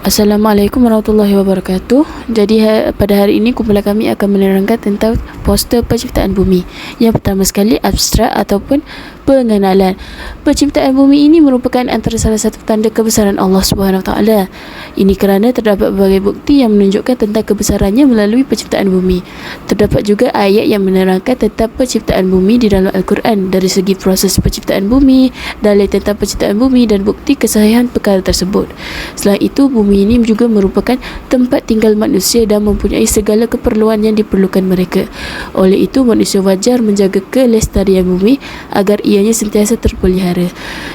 Assalamualaikum warahmatullahi wabarakatuh. Jadi pada hari ini kumpulan kami akan menerangkan tentang poster penciptaan bumi. Yang pertama sekali, abstrak ataupun pengenalan. Penciptaan bumi ini merupakan antara salah satu tanda kebesaran Allah Subhanahu Wa Taala. Ini kerana terdapat berbagai bukti yang menunjukkan tentang kebesarannya melalui penciptaan bumi. Terdapat juga ayat yang menerangkan tentang penciptaan bumi di dalam Al-Quran dari segi proses penciptaan bumi, dalil tentang penciptaan bumi dan bukti kesahihan perkara tersebut. Selain itu, bumi ini juga merupakan tempat tinggal manusia dan mempunyai segala keperluan yang diperlukan mereka. Oleh itu, manusia wajar menjaga kelestarian bumi agar ianya sentiasa terpelihara.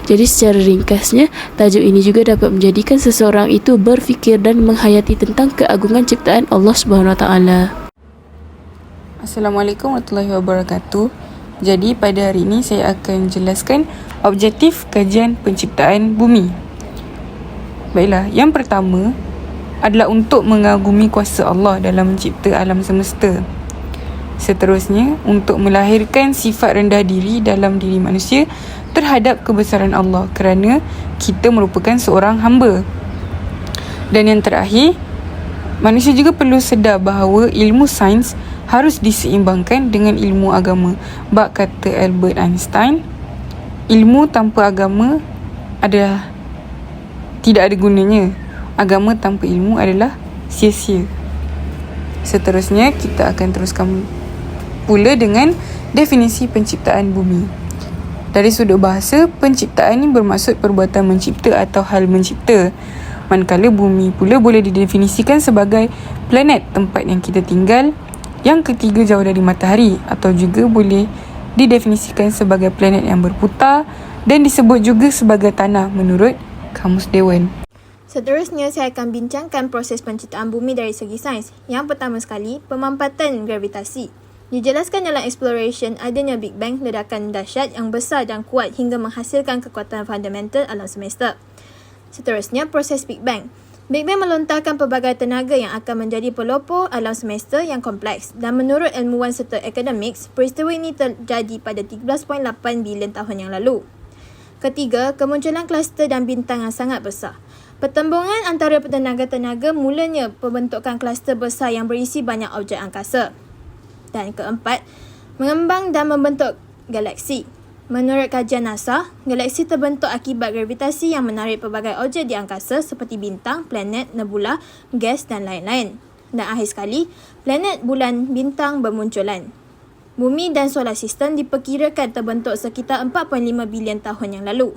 Jadi secara ringkasnya, tajuk ini juga dapat menjadikan seseorang itu berfikir dan menghayati tentang keagungan ciptaan Allah Subhanahu Wa Taala. Assalamualaikum warahmatullahi wabarakatuh. Jadi pada hari ini saya akan jelaskan objektif kajian penciptaan bumi. Baiklah, yang pertama adalah untuk mengagumi kuasa Allah dalam mencipta alam semesta. Seterusnya, untuk melahirkan sifat rendah diri dalam diri manusia terhadap kebesaran Allah kerana kita merupakan seorang hamba. Dan yang terakhir, manusia juga perlu sedar bahawa ilmu sains harus diseimbangkan dengan ilmu agama. Bab kata Albert Einstein, ilmu tanpa agama adalah tidak ada gunanya. Agama tanpa ilmu adalah sia-sia. Seterusnya, kita akan teruskan pula dengan definisi penciptaan bumi. Dari sudut bahasa, penciptaan ini bermaksud perbuatan mencipta atau hal mencipta. Manakala bumi pula boleh didefinisikan sebagai planet tempat yang kita tinggal, yang ketiga jauh dari matahari, atau juga boleh didefinisikan sebagai planet yang berputar dan disebut juga sebagai tanah menurut Kamus Dewan. Seterusnya, saya akan bincangkan proses penciptaan bumi dari segi sains. Yang pertama sekali, pemampatan gravitasi. Dijelaskan dalam exploration adanya Big Bang, ledakan dahsyat yang besar dan kuat hingga menghasilkan kekuatan fundamental alam semesta. Seterusnya, proses Big Bang. Big Bang melontarkan pelbagai tenaga yang akan menjadi pelopor alam semesta yang kompleks, dan menurut ilmuwan serta akademik, peristiwa ini terjadi pada 13.8 bilion tahun yang lalu. Ketiga, kemunculan kluster dan bintang yang sangat besar. Pertembungan antara tenaga-tenaga mulanya pembentukan kluster besar yang berisi banyak objek angkasa. Dan keempat, mengembang dan membentuk galaksi. Menurut kajian NASA, galaksi terbentuk akibat gravitasi yang menarik pelbagai objek di angkasa seperti bintang, planet, nebula, gas dan lain-lain. Dan akhir sekali, planet, bulan, bintang bermunculan. Bumi dan solar sistem diperkirakan terbentuk sekitar 4.5 bilion tahun yang lalu.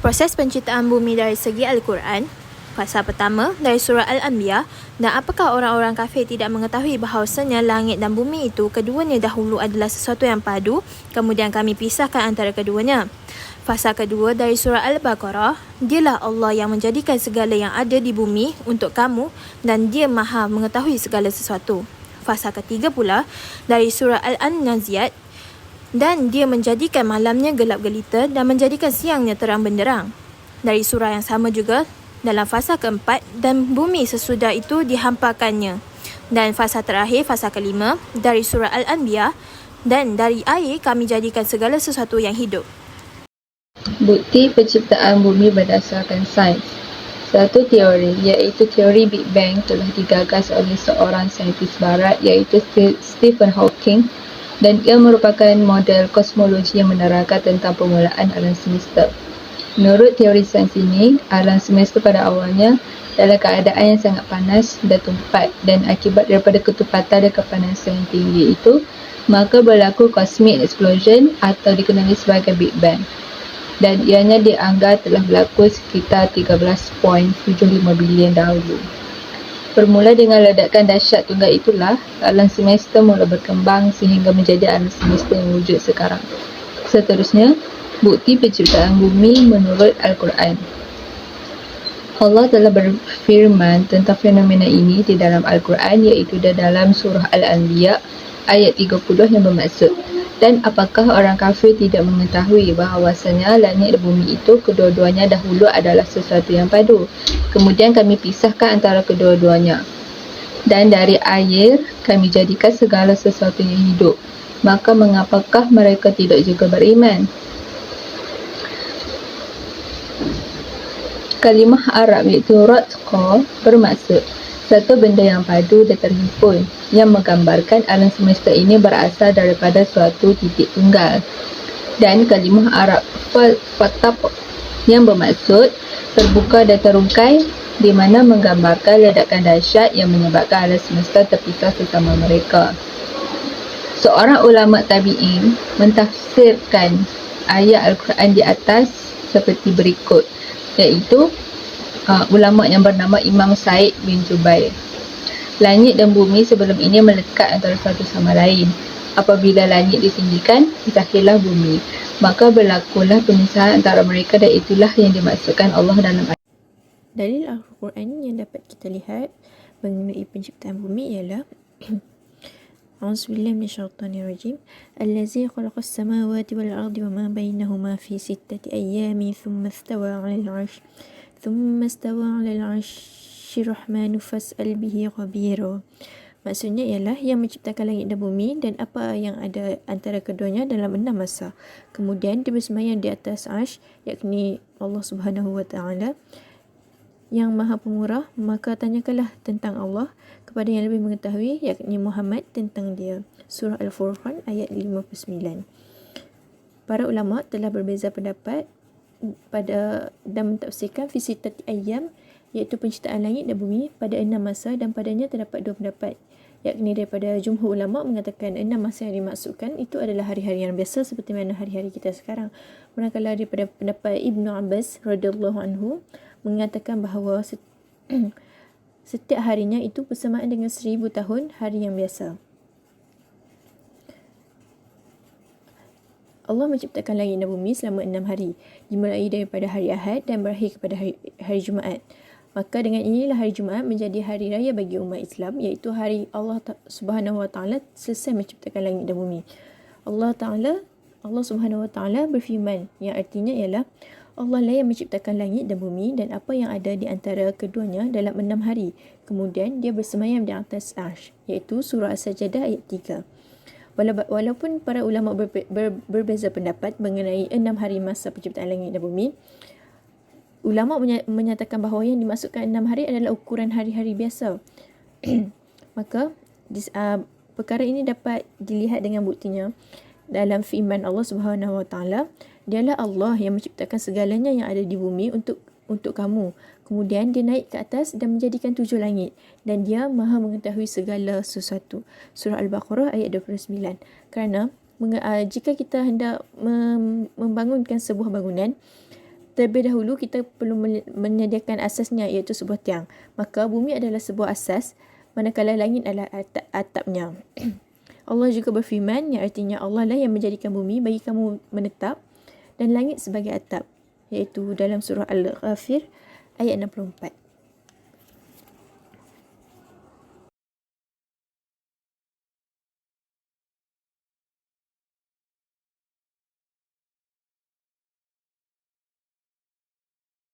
Proses penciptaan bumi dari segi Al-Quran. Pasal pertama dari surah Al-Anbiya, dan apakah orang-orang kafir tidak mengetahui bahawasanya langit dan bumi itu keduanya dahulu adalah sesuatu yang padu, kemudian kami pisahkan antara keduanya. Pasal kedua dari surah Al-Baqarah, dialah Allah yang menjadikan segala yang ada di bumi untuk kamu dan dia maha mengetahui segala sesuatu. Fasa ketiga pula dari surah Al-Naziat, dan dia menjadikan malamnya gelap gelita dan menjadikan siangnya terang benderang. Dari surah yang sama juga dalam fasa keempat, dan bumi sesudah itu dihampakannya. Dan fasa terakhir, fasa kelima dari surah Al-Anbiya, dan dari air kami jadikan segala sesuatu yang hidup. Bukti penciptaan bumi berdasarkan sains. Satu teori, iaitu teori Big Bang, telah digagas oleh seorang saintis barat iaitu Stephen Hawking, dan ia merupakan model kosmologi yang menerangkan tentang permulaan alam semesta. Menurut teori sains ini, alam semesta pada awalnya dalam keadaan yang sangat panas dan tumpat, dan akibat daripada ketupatan dan kepanasan yang tinggi itu, maka berlaku cosmic explosion atau dikenali sebagai Big Bang. Dan ianya dianggap telah berlaku sekitar 13.75 bilion dahulu. Bermula dengan ledakan dahsyat tunggal itulah, alam semesta mula berkembang sehingga menjadi alam semesta yang wujud sekarang. Seterusnya, bukti penciptaan bumi menurut Al-Quran. Allah telah berfirman tentang fenomena ini di dalam Al-Quran, iaitu di dalam surah Al-Anbiya ayat 30 yang bermaksud, dan apakah orang kafir tidak mengetahui bahawasanya langit dan bumi itu kedua-duanya dahulu adalah sesuatu yang padu, kemudian kami pisahkan antara kedua-duanya, dan dari air kami jadikan segala sesuatu yang hidup, maka mengapakah mereka tidak juga beriman? Kalimah Arab iaitu ratqa bermaksud satu benda yang padu dan terhimpun, yang menggambarkan alam semesta ini berasal daripada suatu titik tunggal. Dan kalimah Arab fatab yang bermaksud terbuka dan terungkai, di mana menggambarkan ledakan dahsyat yang menyebabkan alam semesta terpisah sesama mereka. Seorang ulama tabi'in mentafsirkan ayat Al-Quran di atas seperti berikut, iaitu ulama yang bernama Imam Said bin Jubair. Langit dan bumi sebelum ini melekat antara satu sama lain. Apabila langit ditinggikan, zahirlah bumi. Maka berlakulah pemisahan antara mereka, dan itulah yang dimaksudkan Allah dalam ayat. Dalil Al-Quran yang dapat kita lihat mengenai penciptaan bumi ialah A'udzubillahi minasyaitonirrajim. Allazi khalaqas samawati wal ardi wama bainahuma fi sittati ayyamin thumma istawa 'alal 'arsy. Thumma istawa 'alal 'arsy rahmanu fas'al bihi khabira. Maksudnya ialah yang menciptakan langit dan bumi dan apa yang ada antara keduanya dalam 6 masa. Kemudian dia bersemayam di atas arsy, yakni Allah Subhanahu wa taala yang Maha Pemurah, maka tanyakanlah tentang Allah kepada yang lebih mengetahui, yakni Muhammad, tentang dia. Surah Al-Furqan ayat 59. Para ulama telah berbeza pendapat pada dan mentafsirkan fi sittati ayyam, iaitu penciptaan langit dan bumi pada 6 masa, dan padanya terdapat 2 pendapat, yakni daripada jumhur ulama mengatakan 6 masa yang dimaksudkan itu adalah hari-hari yang biasa seperti mana hari-hari kita sekarang. Manakala daripada pendapat Ibnu Abbas radhiyallahu anhu mengatakan bahawa setiap harinya itu bersamaan dengan 1000 tahun hari yang biasa. Allah menciptakan langit dan bumi selama 6 hari, dimulai daripada hari Ahad dan berakhir kepada hari Jumaat. Maka dengan inilah hari Jumaat menjadi hari raya bagi umat Islam, iaitu hari Allah Subhanahu wa taala selesai menciptakan langit dan bumi. Allah Subhanahu wa taala berfirman, yang artinya ialah Allah lah yang menciptakan langit dan bumi dan apa yang ada di antara keduanya dalam 6 hari. Kemudian dia bersemayam di atas arsy, iaitu surah As-Sajdah ayat 3. Walaupun para ulama berbeza pendapat mengenai 6 hari masa penciptaan langit dan bumi, ulama menyatakan bahawa yang dimaksudkan 6 hari adalah ukuran hari-hari biasa. Maka perkara ini dapat dilihat dengan buktinya dalam firman Allah Subhanahu wa taala, dialah Allah yang menciptakan segalanya yang ada di bumi untuk kamu. Kemudian dia naik ke atas dan menjadikan 7 langit, dan dia Maha mengetahui segala sesuatu. Surah Al-Baqarah ayat 29. Kerana jika kita hendak membangunkan sebuah bangunan, terlebih dahulu kita perlu menyediakan asasnya, iaitu sebuah tiang. Maka bumi adalah sebuah asas, manakala langit adalah atapnya. Allah juga berfirman, yang artinya Allah lah yang menjadikan bumi bagi kamu menetap dan langit sebagai atap, iaitu dalam surah Al-Ghafir ayat 64.